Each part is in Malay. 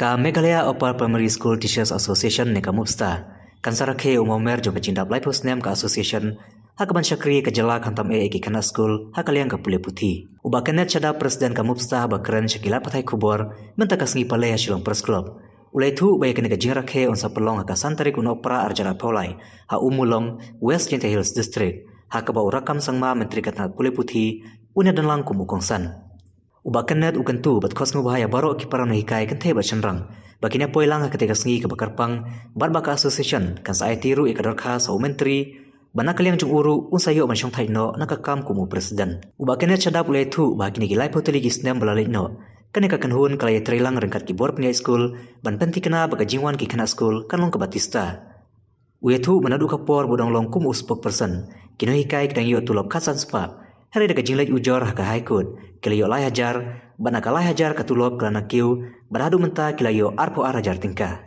Ka Meghalaya Upper Primary School Teachers Association ne kamupsta kan sarakhe umomer jo kacindap lai posnem ka association hakaban syakri kejala kantam ki kana school hakaliang ka pule puthi uba kenet chada presiden kamupsta bakran syakila pathai kubor menta kasngi pale hasilong press club ulai thu bay kene kajing rakhe onsa pelong ka santari kuno pra arjara paulai ha umulong West Jente Hills District hakaba urakam sangma menteri katna pule puthi unya danlang kumukongsan uba kenet ukentu bat khos ngubahaya baro ki param hikai kan theba chanrang bakina poilang ketika sngi ke bakarpang barbaka association kan sa tiru ikadar khas au menteri bana kaliang jung uru unsayo man syong thaino nakakam kumu presiden uba kenet chadap ulai thu bakini gilai poteli gisnem balalai no kaneka kanhun kalai trailang rengkat ki bor pnia school ban penti kena baga jingwan ki kana school kanlong ke batista uethu manadu kapor bodong long kum uspok person kino hikai kedang yo tulop khasan spa hari daga jinglai ujor haka haikut kelayo lai hajar bana kalai hajar katulop kelana kiu beradu menta kelayo arpo arajar tingkah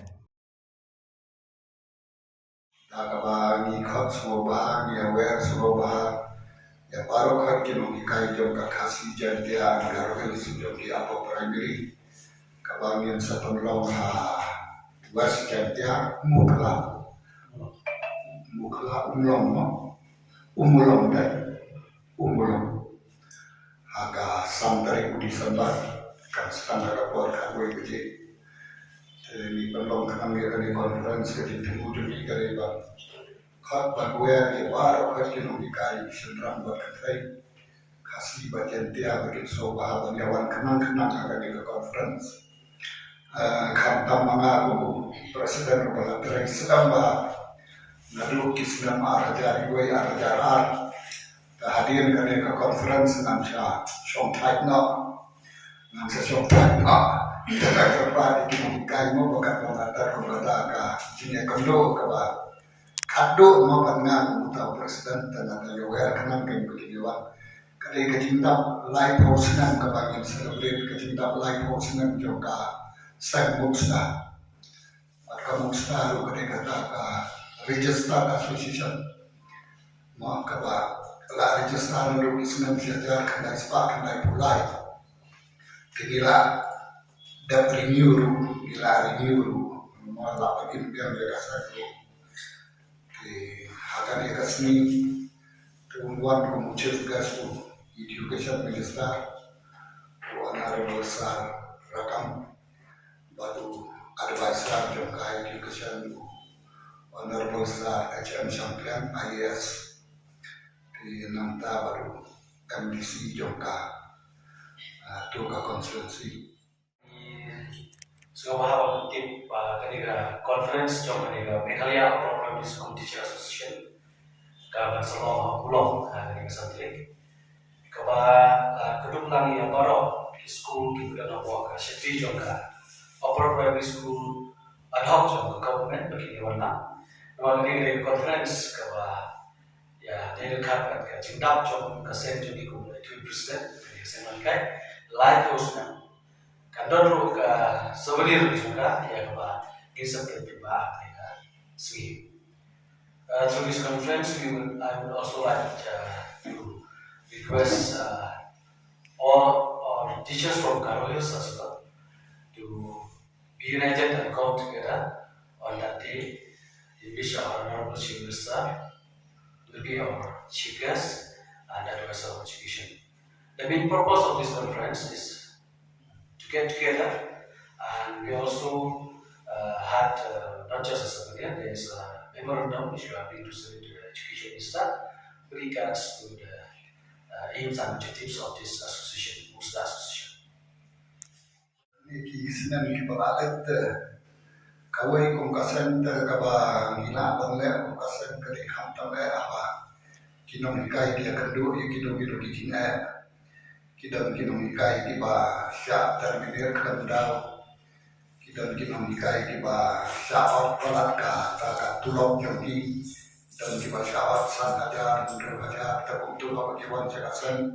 Takabani khot soba ni aware soba ya paro khat kino ikai jom ka khasi jantia garvel sujom ki apo primary kabangin sa tonlong ha was jantia mukla umulong dai umulong haga santari udi sambar kan standar rapor kagwe gede ni pelong kami kali conference ke temu di kali bang khat bagwe ke bar khat kino bikai sendram bakai kasih bagian dia bagi soba banyawan kenang ada di conference khat tamanga ku presiden kepala terang sedang bah nadu kisna arajar gue arajar hadir kali ke conference namsha shong thai no namsha shong thai no kita kerja di kai mo bakat mengatar kepada ka jinya kondo kaba kado mo pangan utau presiden dan ada yoga kenang kan begini wan kadai kecinta live house nan kabangin celebrate kecinta live house nan juga sang muksta maka muksta lo kadai kata ka register association mo kaba la register lo kisnan siajar kanai spa kanai pulai kinilah dan renew malah begini biar dia kasar di akan dia kasih tujuan kemudian gasu education minister honorable sar rakam baru advisor jangka education honorable sar HM Champion IAS di Nanta baru MDC jangka Tuka konstitusi So bahwa tim ketika conference jom ketika Meghalaya Upper Primary School Teachers Association kawan semua pulau ketika santri kedua lagi yang baru di school kita nak buat setri jom Upper Primary School ad hoc jom government begini warna namun ketika conference ya dia dekat ke cinta jom kesen jadi kumulai tuan presiden ketika semangat live host Kadang souvenir juga yang kisah terlibat dengan sih. Through this conference, I would also like to request all our teachers from Karo Hills as well to be united and come together on that day in which our Honorable Chief Minister will be our chief guest and advisor of education. The main purpose of this conference is to get together, and we also had not just a souvenir, there is a memorandum which we have been to send to the education minister with regards to the aims and objectives of this association, Musta Association. Niki sinan ki balalet kawai kongkasan kaba ngila bangle kongkasan kali khantam apa kinong ikai dia kendu kinong kikina kidan kinong ikai di ba sya terminir kendau kidan kinong ikai di ba sya ot pelat ka tulong jogi dan di ba sya ot san ajar mundur ajar teruntuk apa kiwan cakasan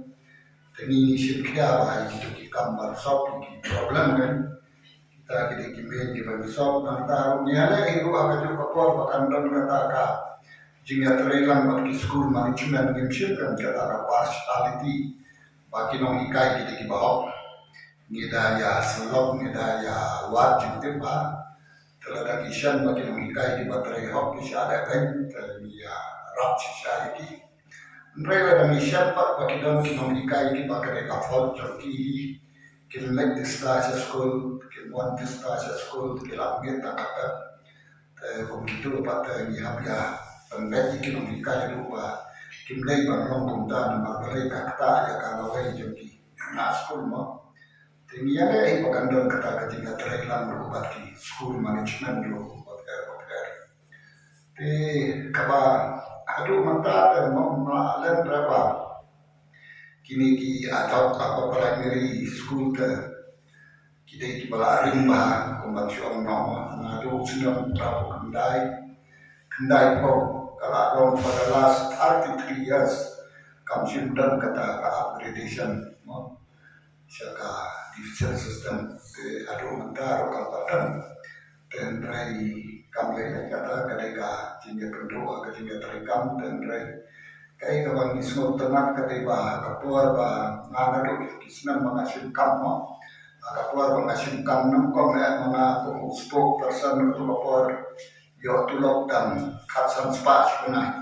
teni sim kia ba itu ki kambar sop ki problem kan kita kini kimen di ba sop nang tahu niale ibu aga jo kapor bakan don kata ka jingga terelang bak di school management gimship kan kata ka partiality bagi nong ikai kita di bawah ngidaya selok ngidaya wajib tiba telah isan bagi mengikai di baterai hok kisah ada kan ya rap sisa ini mereka dan isan pak bagi dalam mengikai di baterai kafol joki kilek distrasa school kilwan distrasa school kilangit tangkap begitu pada ni habia pendek mengikai lupa kimlei bangun kumda mabalai kakta ya kalau joki na school mo Tingginya ini pagandang kata ketika terhilang berubat di school management lo bakar. Di kaba aduh mantap dan mau malam berapa kini ki atau apa primary school ke kita di balaring bah konvensional nama ngadu senang berapa kendai po kalau orang pada last 33 years kami sudah kata upgradation Saka digital system ke adu mentar kalpatan dan rai kamle kata kadeka jingga kedua ke jingga terekam dan rai kai kabang ismo tenak kadeba kapuar ba ngana do kisna mangasim kammo kapuar mangasim kam nam kom ya mana ko stok person to kapuar yo tulok dan khatsan spas punai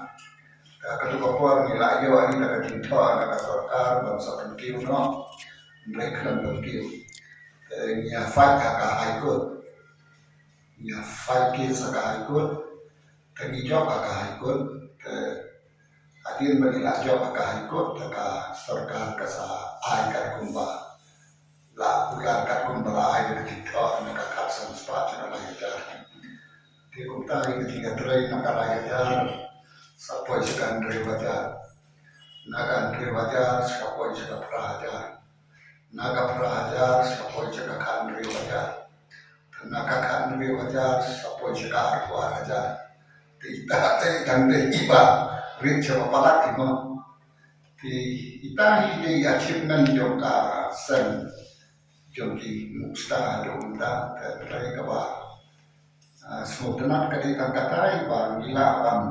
katu kapuar nila yo ari daga tinto ana sarkar bangsa pentiu no mereka dan berkil, ya fight agak ikut, ya fight kes agak ikut, tegi job agak ikut, adil berilah job agak ikut, agak serkan kasa air kat kumba, lah bulan kat kumba air kita nak kaksan sepat nak lajar, di kumta ini tiga tray nak lajar, sapoi sekan dari bajar, nakan dari bajar, sapoi sekan pelajar. Naga pelajar sapoi jaga kandri wajar, naga kandri wajar sapoi jaga artua wajar. Kita dan iba rich palak imo. Kita ini achievement joka sen joki musta domda dari kaba. Semuanya ketika kata iba gila bang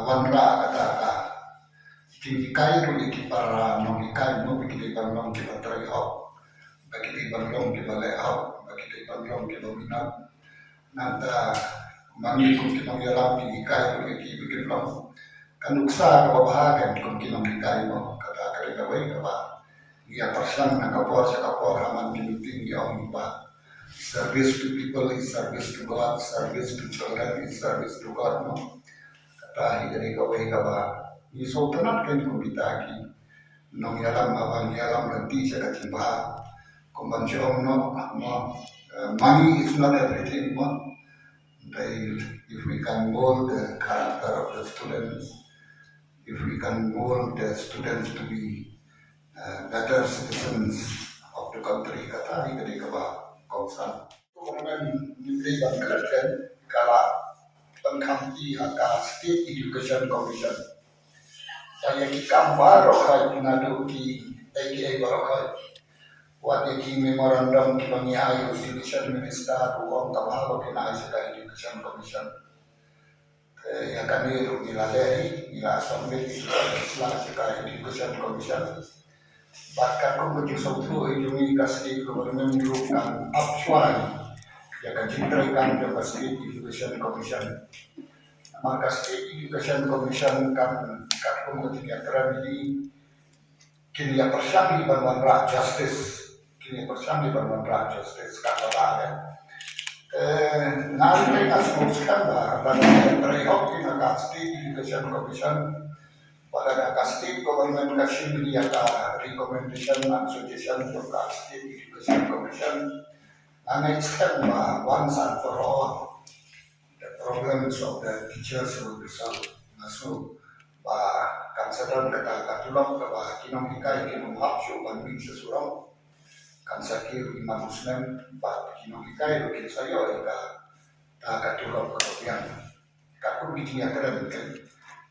wanra kata Tikai dulu di para nomikai no bagi banglong di baterai hok, bagi di banglong di balai hok, bagi di banglong di dominan. Nanta mangikum di mangyalam di ikai dulu di bikin long. Kanuksa kebahagiaan kum kinong ikai mo kata kerigawai kaba. Ia persan nakapor sakapor haman diluting ya omba. Service to people is service to God, service to children is service to God no. Kata hidari kawai kaba. Iso tenat kan kubitaki nong yalam abang yalam nanti saya katimba konvensional no money is not everything no. If we can mold the character of the students, if we can mold the students to be better citizens of the country kata ini kaba kausan kemudian diberikan kerjaan kala pengkampi agak State Education Commission saya kikam barokai punadu ki AKA barokai wadi ki memorandum ki bangiai education minister uang tabalo ki na education commission ya kami ilalei ila submit legislasi ka education commission bahkan kumpul sotu ini kasih government group kan upswai ya kan cintraikan ke State Education Commission maka State Education Commission kan kemudian kerana ini kini yang bersama bantuan rakyat justice kini bersama bantuan rakyat justice kata ada nanti kita sebutkan bahwa terihok kita State Education Commission pada State Government Commission yang recommendation and suggestion untuk State Education Commission mengaitkan bahwa once and for all the problems of the teachers will be solved masuk kan sedang kata katulong kaba kinong ikai kinong hapsyo banwing sa surang kan sakir imam muslim ba kinong ikai do kin sayo ika ta katulong kapian kakung bijinya keren kan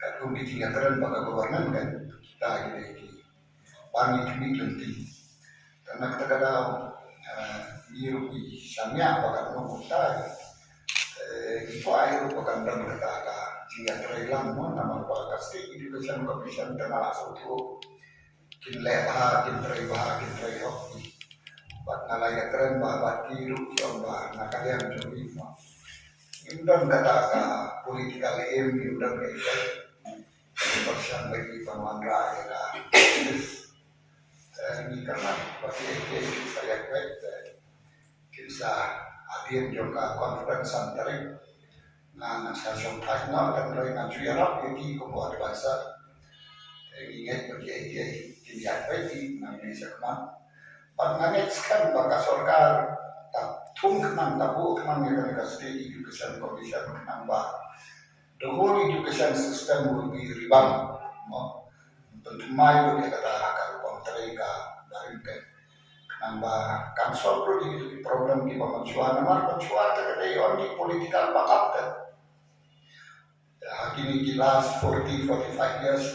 kakung bijinya keren baga government kan kita iki bangi kimi lenti karena kata kada biru di samya baga no ta iko ayo baga ndang kata jika terhilang mo nama baga State Education Commission tengah langsung tu kin leha kin terihok malaya keren babat kiru yang bah nakalian cumi indon kata ka political aim indon kaita persen bagi paman raya lah ini karena bagi saya baik kita hadir juga conference antara na nagsasyon tayo na kanroy na chuyarap yung kung ada bahasa ingat bagi tinjak baik na Indonesia keman panganit kan baka sorkar tak tung kenang tabu kenang yang mereka state education commission kenang the whole education system will be revamped tentu mai bagi kata akar kontreka dari kenang kan solve di problem di pemancuan namar pemancuan terkait on di political backup kini di last 40-45 years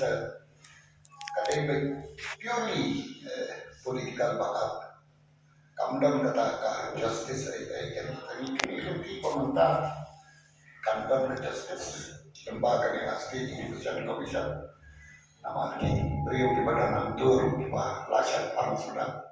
kadang purely political backup. Kamdan kata justice ay kini pemerintah kamdan ke justice lembaga yang asli education commission nama di beliau kepada nantur pelajar sudah